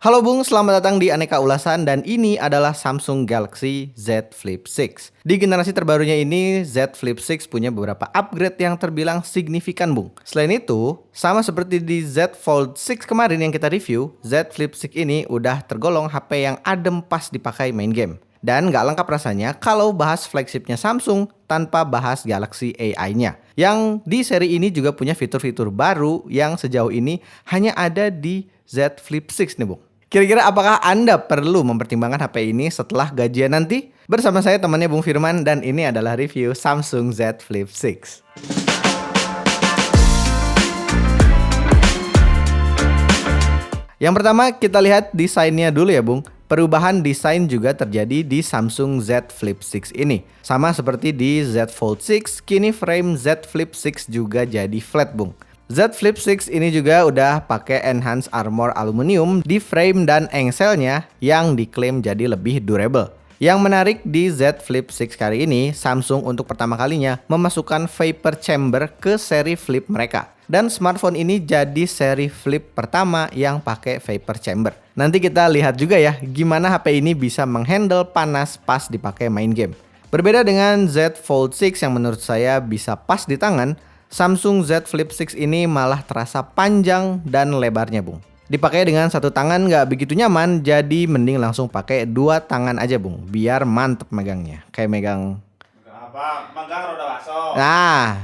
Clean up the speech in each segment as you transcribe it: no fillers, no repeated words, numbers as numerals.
Halo Bung, selamat datang di Aneka Ulasan dan ini adalah Samsung Galaxy Z Flip 6. Di generasi terbarunya ini, Z Flip 6 punya beberapa upgrade yang terbilang signifikan Bung. Selain itu, sama seperti di Z Fold 6 kemarin yang kita review, Z Flip 6 ini udah tergolong HP yang adem pas dipakai main game. Dan nggak lengkap rasanya kalau bahas flagshipnya Samsung tanpa bahas Galaxy AI-nya. Yang di seri ini juga punya fitur-fitur baru yang sejauh ini hanya ada di Z Flip 6 nih Bung. Kira-kira apakah Anda perlu mempertimbangkan HP ini setelah gajian nanti? Bersama saya temannya Bung Firman dan ini adalah review Samsung Z Flip 6. Yang pertama kita lihat desainnya dulu ya Bung. Perubahan desain juga terjadi di Samsung Z Flip 6 ini. Sama seperti di Z Fold 6, kini frame Z Flip 6 juga jadi flat Bung. Z Flip 6 ini juga udah pakai enhanced armor aluminium di frame dan engselnya yang diklaim jadi lebih durable. Yang menarik di Z Flip 6 kali ini, Samsung untuk pertama kalinya memasukkan vapor chamber ke seri flip mereka. Dan smartphone ini jadi seri flip pertama yang pakai vapor chamber. Nanti kita lihat juga ya gimana HP ini bisa menghandle panas pas dipakai main game. Berbeda dengan Z Fold 6 yang menurut saya bisa pas di tangan, Samsung Z Flip 6 ini malah terasa panjang dan lebarnya Bung. Dipakai dengan satu tangan nggak begitu nyaman, jadi mending langsung pakai dua tangan aja Bung, biar mantep megangnya. Kayak megang apa? Megang roda bakso. Nah,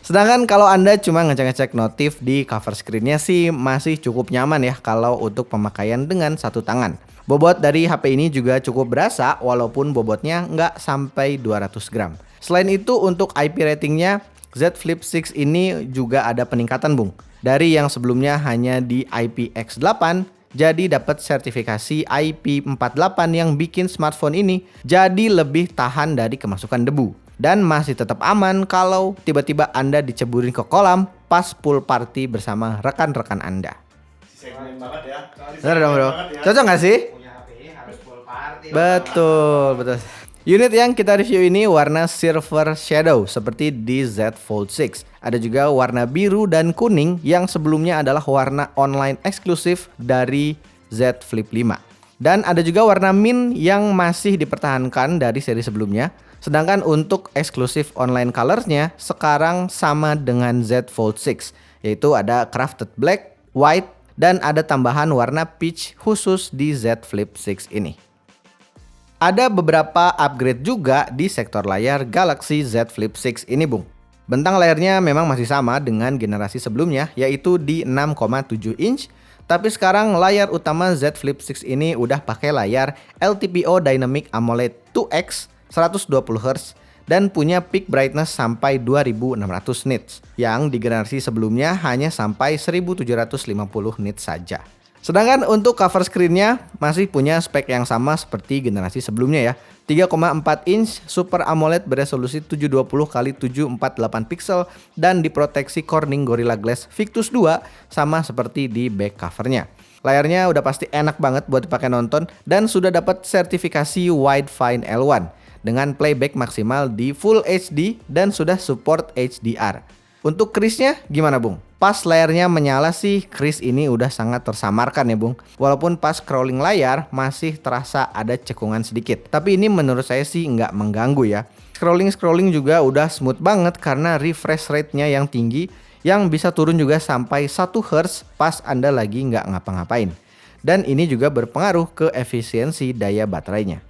sedangkan kalau Anda cuma ngecek-ngecek notif di cover screen-nya sih masih cukup nyaman ya kalau untuk pemakaian dengan satu tangan. Bobot dari HP ini juga cukup berasa walaupun bobotnya nggak sampai 200 gram. Selain itu untuk IP ratingnya, Z Flip 6 ini juga ada peningkatan Bung. Dari yang sebelumnya hanya di IPX8, jadi dapat sertifikasi IP48 yang bikin smartphone ini jadi lebih tahan dari kemasukan debu. Dan masih tetap aman kalau tiba-tiba Anda diceburin ke kolam pas pool party bersama rekan-rekan Anda. Segmen banget ya. Bener dong bro, cocok nggak sih? Punya HP harus full party. Betul, betul. Unit yang kita review ini warna silver shadow seperti di Z Fold 6. Ada juga warna biru dan kuning yang sebelumnya adalah warna online eksklusif dari Z Flip 5. Dan ada juga warna mint yang masih dipertahankan dari seri sebelumnya. Sedangkan untuk eksklusif online colors-nya sekarang sama dengan Z Fold 6, yaitu ada crafted black, white, dan ada tambahan warna peach khusus di Z Flip 6 ini. Ada beberapa upgrade juga di sektor layar Galaxy Z Flip 6 ini Bung. Bentang layarnya memang masih sama dengan generasi sebelumnya yaitu di 6,7 inch. Tapi sekarang layar utama Z Flip 6 ini udah pakai layar LTPO Dynamic AMOLED 2X 120Hz dan punya peak brightness sampai 2600 nits. Yang di generasi sebelumnya hanya sampai 1750 nits saja. Sedangkan untuk cover screen-nya masih punya spek yang sama seperti generasi sebelumnya ya. 3,4 inch Super AMOLED beresolusi 720x748 pixel dan diproteksi Corning Gorilla Glass Victus 2 sama seperti di back covernya. Layarnya udah pasti enak banget buat dipakai nonton dan sudah dapat sertifikasi Widefine L1 dengan playback maksimal di Full HD dan sudah support HDR. Untuk krisnya gimana Bung? Pas layarnya menyala sih kris ini udah sangat tersamarkan ya Bung. Walaupun pas scrolling layar masih terasa ada cekungan sedikit. Tapi ini menurut saya sih nggak mengganggu ya. Scrolling juga udah smooth banget karena refresh rate-nya yang tinggi yang bisa turun juga sampai 1 Hz pas Anda lagi nggak ngapa-ngapain. Dan ini juga berpengaruh ke efisiensi daya baterainya.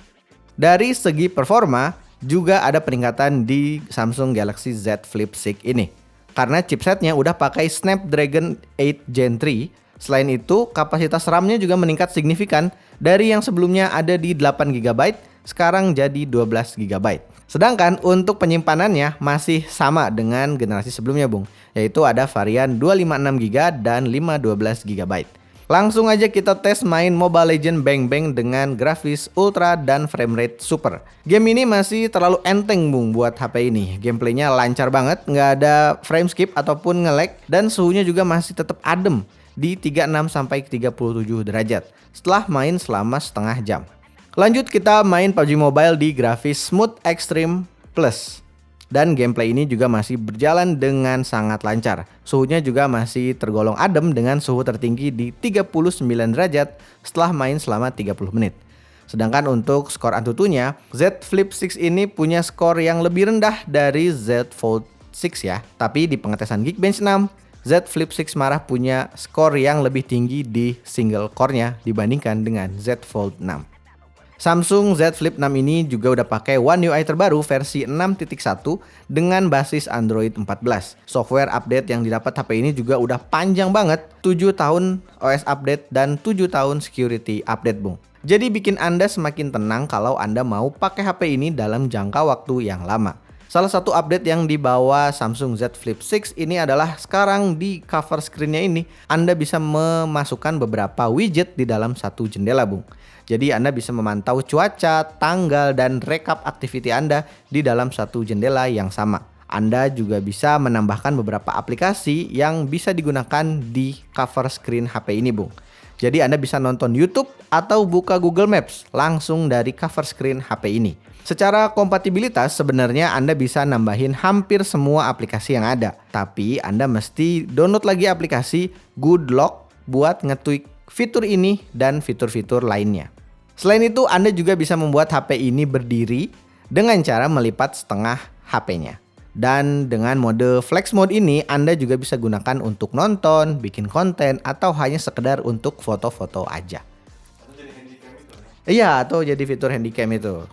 Dari segi performa juga ada peningkatan di Samsung Galaxy Z Flip 6 ini. Karena chipsetnya udah pakai Snapdragon 8 Gen 3. Selain itu, kapasitas RAM-nya juga meningkat signifikan dari yang sebelumnya ada di 8 GB, sekarang jadi 12 GB. Sedangkan untuk penyimpanannya masih sama dengan generasi sebelumnya Bung, yaitu ada varian 256 GB dan 512 GB. Langsung aja kita tes main Mobile Legends Bang Bang dengan grafis ultra dan framerate super. Game ini masih terlalu enteng Bung buat HP ini. Gameplaynya lancar banget, nggak ada frame skip ataupun nge-lag dan suhunya juga masih tetap adem di 36-37 derajat setelah main selama setengah jam. Lanjut kita main PUBG Mobile di grafis Smooth Extreme Plus. Dan gameplay ini juga masih berjalan dengan sangat lancar. Suhunya juga masih tergolong adem dengan suhu tertinggi di 39 derajat setelah main selama 30 menit. Sedangkan untuk skor Antutunya, Z Flip 6 ini punya skor yang lebih rendah dari Z Fold 6 ya. Tapi di pengetesan Geekbench 6, Z Flip 6 malah punya skor yang lebih tinggi di single core-nya dibandingkan dengan Z Fold 6. Samsung Z Flip 6 ini juga udah pakai One UI terbaru versi 6.1 dengan basis Android 14. Software update yang didapat HP ini juga udah panjang banget, 7 tahun OS update dan 7 tahun security update, Bung. Jadi bikin Anda semakin tenang kalau Anda mau pakai HP ini dalam jangka waktu yang lama. Salah satu update yang dibawa Samsung Z Flip 6 ini adalah sekarang di cover screen-nya ini Anda bisa memasukkan beberapa widget di dalam satu jendela, Bung. Jadi Anda bisa memantau cuaca, tanggal, dan rekap aktiviti Anda di dalam satu jendela yang sama. Anda juga bisa menambahkan beberapa aplikasi yang bisa digunakan di cover screen HP ini, Bung. Jadi Anda bisa nonton YouTube atau buka Google Maps langsung dari cover screen HP ini. Secara kompatibilitas sebenarnya Anda bisa nambahin hampir semua aplikasi yang ada. Tapi Anda mesti download lagi aplikasi Good Lock buat nge-tweak fitur ini dan fitur-fitur lainnya. Selain itu, Anda juga bisa membuat HP ini berdiri dengan cara melipat setengah HP-nya. Dan dengan mode flex mode ini, Anda juga bisa gunakan untuk nonton, bikin konten, atau hanya sekedar untuk foto-foto aja. Iya, atau jadi fitur handycam itu.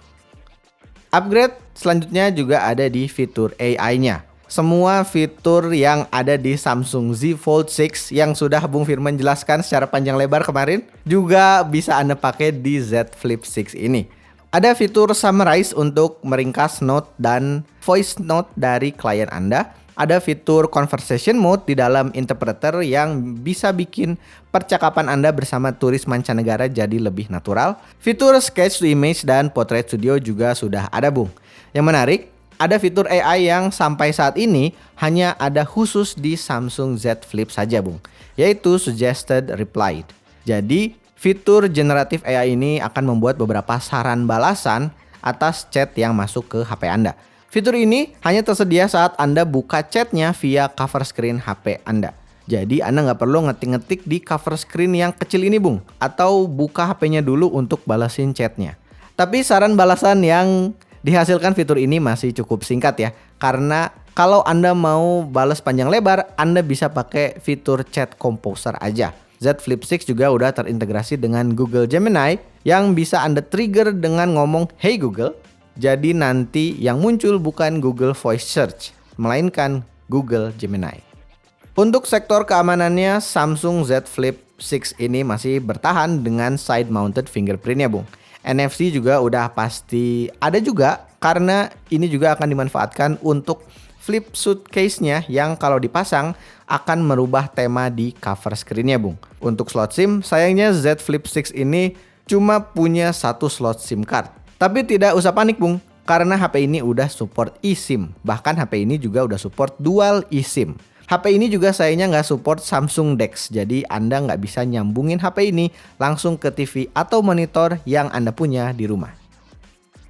Upgrade selanjutnya juga ada di fitur AI-nya. Semua fitur yang ada di Samsung Z Fold 6 yang sudah Bung Firman jelaskan secara panjang lebar kemarin juga bisa Anda pakai di Z Flip 6 ini. Ada fitur summarize untuk meringkas note dan voice note dari klien Anda. Ada fitur conversation mode di dalam interpreter yang bisa bikin percakapan Anda bersama turis mancanegara jadi lebih natural. Fitur sketch to image dan portrait studio juga sudah ada, Bung. Yang menarik, ada fitur AI yang sampai saat ini hanya ada khusus di Samsung Z Flip saja, Bung, yaitu Suggested Reply. Jadi, fitur generatif AI ini akan membuat beberapa saran balasan atas chat yang masuk ke HP Anda. Fitur ini hanya tersedia saat Anda buka chatnya via cover screen HP Anda. Jadi, Anda nggak perlu ngetik-ngetik di cover screen yang kecil ini, Bung, atau buka HP-nya dulu untuk balasin chatnya. Tapi saran balasan yang dihasilkan fitur ini masih cukup singkat ya, karena kalau Anda mau balas panjang lebar, Anda bisa pakai fitur chat composer aja. Z Flip 6 juga udah terintegrasi dengan Google Gemini yang bisa Anda trigger dengan ngomong "Hey Google". Jadi nanti yang muncul bukan Google Voice Search, melainkan Google Gemini. Untuk sektor keamanannya, Samsung Z Flip 6 ini masih bertahan dengan side mounted fingerprint-nya, Bung. NFC juga udah pasti ada juga karena ini juga akan dimanfaatkan untuk flip suitcase-nya yang kalau dipasang akan merubah tema di cover screen-nya, Bung. Untuk slot SIM, sayangnya Z Flip 6 ini cuma punya satu slot SIM card. Tapi tidak usah panik, Bung, karena HP ini udah support eSIM. Bahkan HP ini juga udah support dual eSIM. HP ini juga sayangnya nggak support Samsung DeX, jadi Anda nggak bisa nyambungin HP ini langsung ke TV atau monitor yang Anda punya di rumah.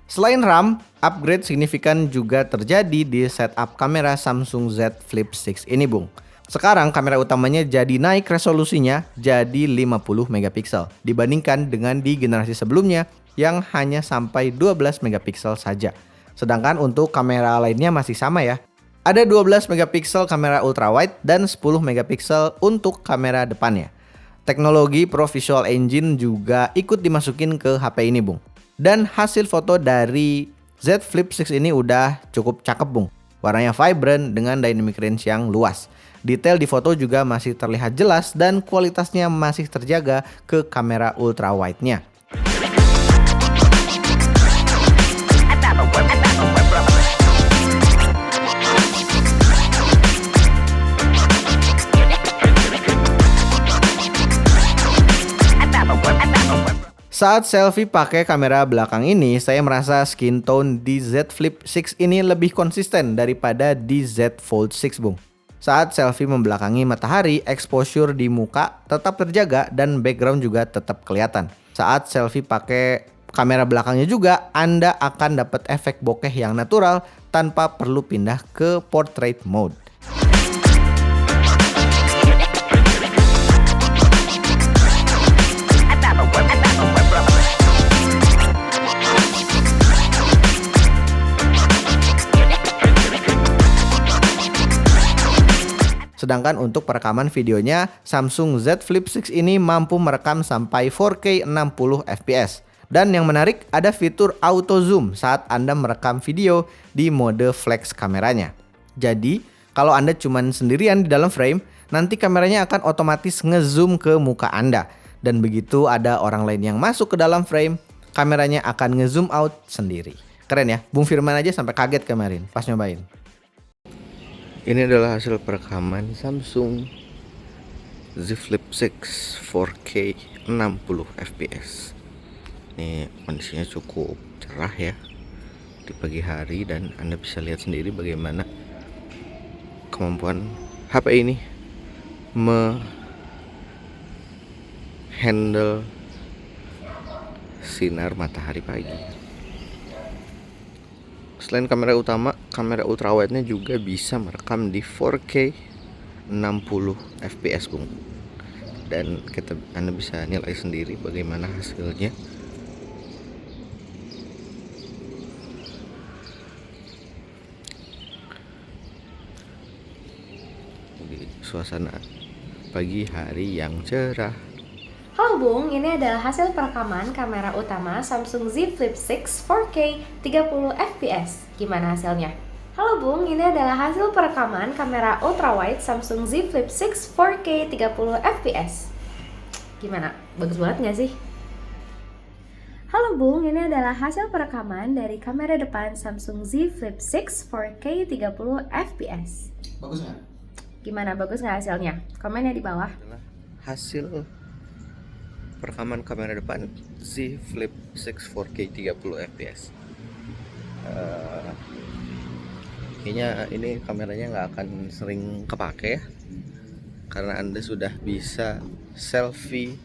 Selain RAM, upgrade signifikan juga terjadi di setup kamera Samsung Z Flip 6 ini, Bung. Sekarang kamera utamanya jadi naik resolusinya jadi 50 megapiksel dibandingkan dengan di generasi sebelumnya yang hanya sampai 12 megapiksel saja. Sedangkan untuk kamera lainnya masih sama ya. Ada 12 megapiksel kamera ultrawide dan 10 megapiksel untuk kamera depannya. Teknologi Pro Visual Engine juga ikut dimasukin ke HP ini, Bung. Dan hasil foto dari Z Flip 6 ini udah cukup cakep, Bung. Warnanya vibrant dengan dynamic range yang luas. Detail di foto juga masih terlihat jelas dan kualitasnya masih terjaga ke kamera ultrawide-nya. Saat selfie pakai kamera belakang ini, saya merasa skin tone di Z Flip 6 ini lebih konsisten daripada di Z Fold 6, Bung. Saat selfie membelakangi matahari, exposure di muka tetap terjaga dan background juga tetap kelihatan. Saat selfie pakai kamera belakangnya juga, Anda akan dapat efek bokeh yang natural tanpa perlu pindah ke portrait mode. Sedangkan untuk perekaman videonya, Samsung Z Flip 6 ini mampu merekam sampai 4K 60 fps. Dan yang menarik, ada fitur auto zoom saat Anda merekam video di mode flex kameranya. Jadi, kalau Anda cuma sendirian di dalam frame, nanti kameranya akan otomatis ngezoom ke muka Anda. Dan begitu ada orang lain yang masuk ke dalam frame, kameranya akan ngezoom out sendiri. Keren ya, Bung Firman aja sampai kaget kemarin pas nyobain. Ini adalah hasil perekaman Samsung Z Flip 6 4K 60 fps. Ini kondisinya cukup cerah ya di pagi hari, dan Anda bisa lihat sendiri bagaimana kemampuan HP ini handle sinar matahari pagi. Selain kamera utama, kamera ultrawide-nya juga bisa merekam di 4K 60 fps, Bung. Dan Anda bisa nilai sendiri bagaimana hasilnya. Di suasana pagi hari yang cerah. Halo Bung, ini adalah hasil perekaman kamera utama Samsung Z Flip 6 4K 30 fps. Gimana hasilnya? Halo Bung, ini adalah hasil perekaman kamera ultrawide Samsung Z Flip 6 4K 30 fps. Gimana? Bagus banget nggak sih? Halo Bung, ini adalah hasil perekaman dari kamera depan Samsung Z Flip 6 4K 30 fps. Bagus nggak? Gimana? Bagus nggak hasilnya? Komennya di bawah. Hasil perekaman kamera depan Z Flip 6 4K 30 fps. Kayaknya ini kameranya nggak akan sering kepake ya, karena Anda sudah bisa selfie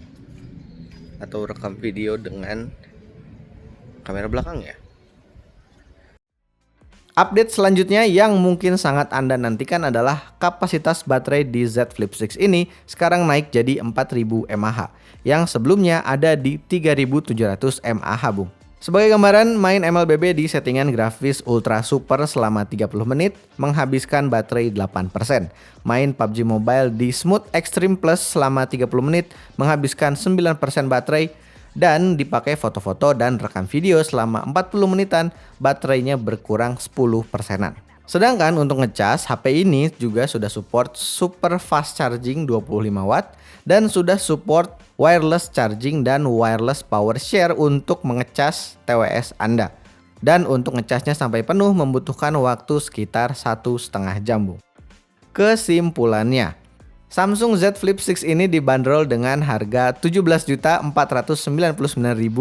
atau rekam video dengan kamera belakang ya. Update selanjutnya yang mungkin sangat Anda nantikan adalah kapasitas baterai di Z Flip 6 ini sekarang naik jadi 4000 mAh, yang sebelumnya ada di 3700 mAh, Bung. Sebagai gambaran, main MLBB di settingan grafis Ultra Super selama 30 menit menghabiskan baterai 8%. Main PUBG Mobile di Smooth Extreme Plus selama 30 menit menghabiskan 9% baterai. Dan dipakai foto-foto dan rekam video selama 40 menitan, baterainya berkurang 10%-an. Sedangkan untuk ngecas, HP ini juga sudah support super fast charging 25 watt dan sudah support wireless charging dan wireless power share untuk mengecas TWS Anda. Dan untuk ngecasnya sampai penuh membutuhkan waktu sekitar 1,5 jam, Bung. Kesimpulannya, Samsung Z Flip 6 ini dibanderol dengan harga 17.499.000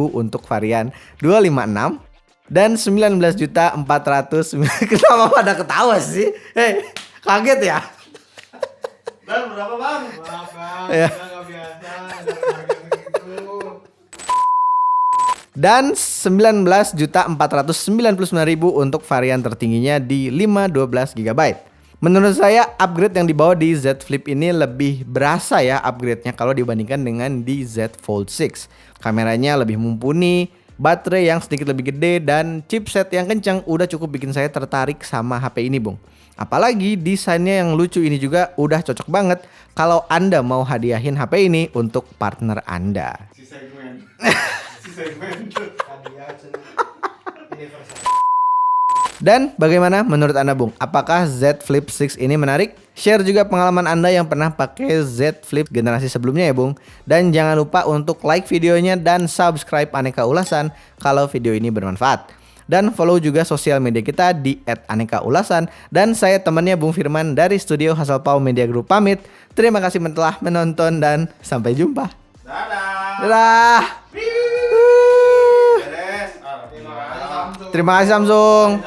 untuk varian 256 dan 19.400.000. Kenapa pada ketawa sih? Kaget ya? Bang, berapa bang? Maaf bang, Ya. kita nggak biasa ada harga begitu. Dan 19.499.000 untuk varian tertingginya di 512 GB. Menurut saya upgrade yang dibawa di Z Flip ini lebih berasa ya upgrade-nya kalau dibandingkan dengan di Z Fold 6. Kameranya lebih mumpuni, baterai yang sedikit lebih gede, dan chipset yang kencang udah cukup bikin saya tertarik sama HP ini, Bung. Apalagi desainnya yang lucu ini juga udah cocok banget kalau Anda mau hadiahin HP ini untuk partner Anda. Si segmen hadiah universal. Dan bagaimana menurut Anda, Bung? Apakah Z Flip 6 ini menarik? Share juga pengalaman Anda yang pernah pakai Z Flip generasi sebelumnya ya, Bung. Dan jangan lupa untuk like videonya dan subscribe Aneka Ulasan kalau video ini bermanfaat. Dan follow juga sosial media kita di @anekaulasan. Dan saya temannya Bung Firman dari studio Hasselpau Media Group pamit. Terima kasih telah menonton dan sampai jumpa. Dadah. Dadah. Beres. Terima kasih Samsung. Terima kasih Samsung.